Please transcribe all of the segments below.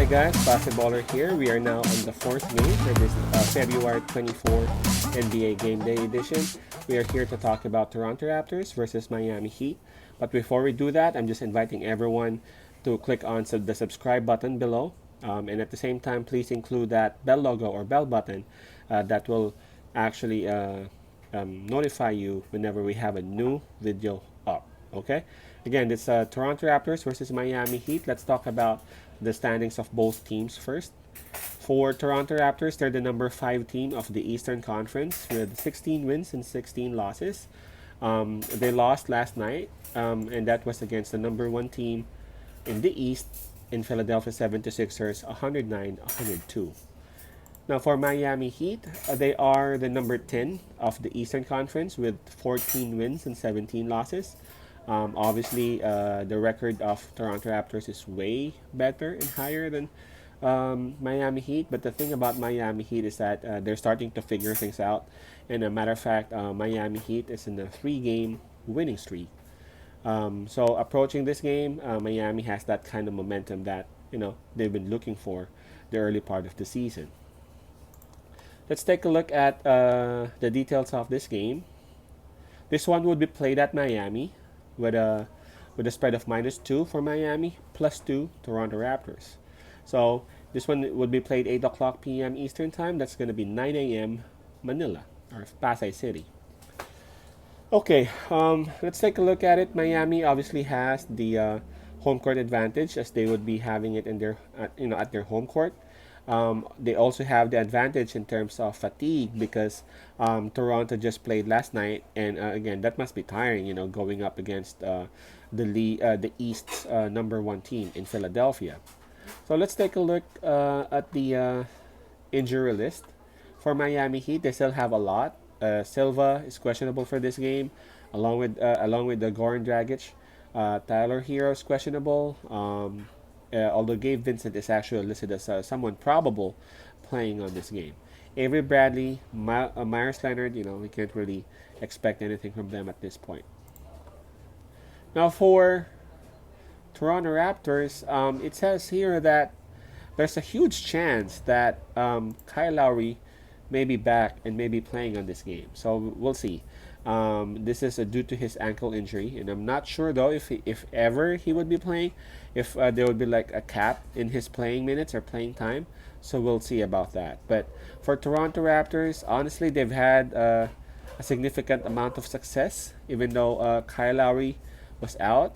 guys, Basketballer here. We are now on the fourth game for this February 24 NBA Game Day edition. We are here to talk about Toronto Raptors versus Miami Heat. But before we do that, I'm just inviting everyone to click on the subscribe button below. And at the same time, please include that bell logo or bell button that will actually notify you whenever we have a new video up. Okay? Again, it's Toronto Raptors versus Miami Heat. Let's talk about the standings of both teams first. For Toronto Raptors, they're the number 5 team of the Eastern Conference with 16 wins and 16 losses. They lost last night, and that was against the number 1 team in the East in Philadelphia 76ers, 109-102. Now for Miami Heat, they are the number 10 of the Eastern Conference with 14 wins and 17 losses. Obviously, the record of Toronto Raptors is way better and higher than Miami Heat. But the thing about Miami Heat is that they're starting to figure things out. And a matter of fact, Miami Heat is in a 3-game winning streak. So approaching this game, Miami has that kind of momentum that they've been looking for the early part of the season. Let's take a look at the details of this game. This one would be played at Miami with a spread of -2 for Miami, +2 Toronto Raptors. So this one would be played 8 o'clock p.m. Eastern Time. That's going to be 9 a.m. Manila or Pasay City. Okay, let's take a look at it. Miami obviously has the home court advantage as they would be having it in their at their home court. They also have the advantage in terms of fatigue because Toronto just played last night, and again that must be tiring. Going up against the East's number 1 team in Philadelphia. So let's take a look at the injury list for Miami Heat. They still have a lot. Silva is questionable for this game, along with the Goran Dragic. Tyler Hero is questionable. Although Gabe Vincent is actually listed as someone probable playing on this game. Avery Bradley, Myers Leonard, we can't really expect anything from them at this point. Now for Toronto Raptors, it says here that there's a huge chance that Kyle Lowry may be back and may be playing on this game. So we'll see. This is due to his ankle injury, and I'm not sure though if ever he would be playing, if there would be like a cap in his playing minutes or playing time. So we'll see about that. But for Toronto Raptors, honestly, they've had a significant amount of success, even though Kyle Lowry was out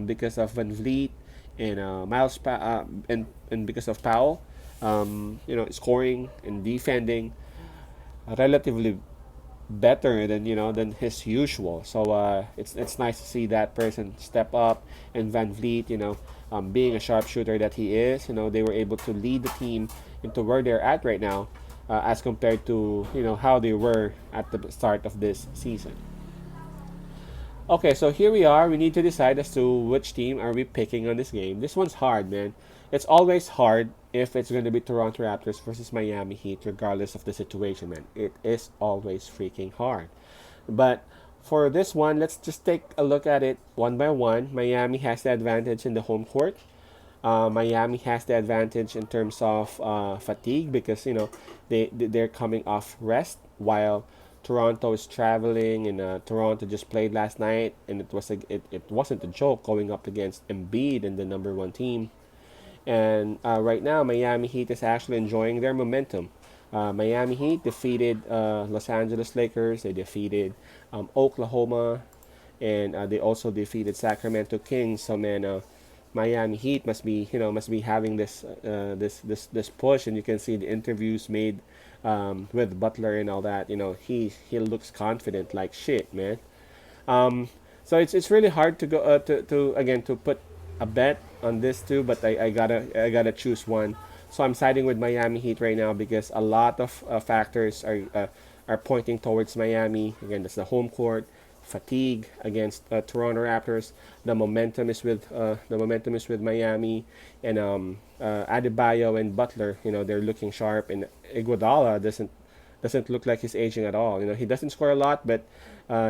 because of Van Vliet and and because of Powell, scoring and defending relatively better than his usual. So it's nice to see that person step up, and Van Vliet, being a sharpshooter that he is, they were able to lead the team into where they're at right now, as compared to how they were at the start of this season. Okay, so here we are. We need to decide as to which team are we picking on this game. This one's hard, man. It's always hard if it's going to be Toronto Raptors versus Miami Heat, regardless of the situation, man. It is always freaking hard. But for this one, let's just take a look at it one by one. Miami has the advantage in the home court. Miami has the advantage in terms of fatigue because they're coming off rest, while Toronto is traveling, and Toronto just played last night, and it wasn't a joke going up against Embiid and the number 1 team. And right now, Miami Heat is actually enjoying their momentum. Miami Heat defeated Los Angeles Lakers. They defeated Oklahoma, and they also defeated Sacramento Kings. So man, Miami Heat must be having this push, and you can see the interviews made with Butler and all that. He looks confident like shit, man. So it's really hard to go to put a bet on this too, but I gotta choose one. So I'm siding with Miami Heat right now because a lot of factors are pointing towards Miami. Again, that's the home court, fatigue against Toronto Raptors. The momentum is with Miami, and Adebayo and Butler. They're looking sharp, and Iguodala doesn't look like he's aging at all. He doesn't score a lot, but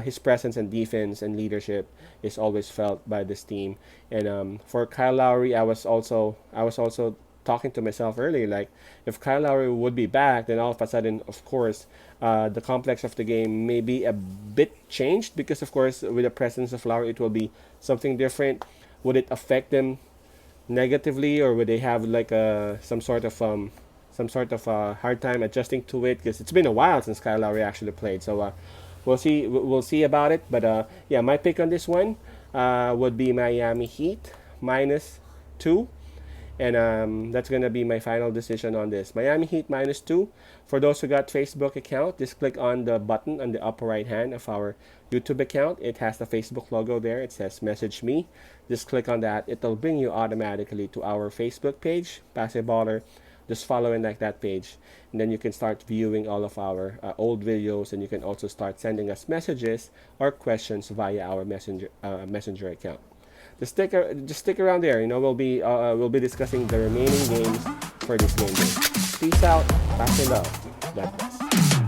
his presence and defense and leadership is always felt by this team. And for Kyle Lowry, I was also talking to myself earlier, like if Kyle Lowry would be back, then all of a sudden, of course, the complex of the game may be a bit changed because, of course, with the presence of Lowry, it will be something different. Would it affect them negatively, or would they have like some sort of hard time adjusting to it? Because it's been a while since Kyle Lowry actually played. So we'll see. We'll see about it. But yeah, my pick on this one would be Miami Heat -2. And that's gonna be my final decision on this. Miami Heat -2. For those who got Facebook account, just click on the button on the upper right hand of our YouTube account. It has the Facebook logo there. It says "Message Me." Just click on that. It'll bring you automatically to our Facebook page, Basketballer. Just follow and like that page, and then you can start viewing all of our old videos, and you can also start sending us messages or questions via our messenger account. Just stick around there. You know, we'll be discussing the remaining games for this game day. Peace out. Pass and love. God bless.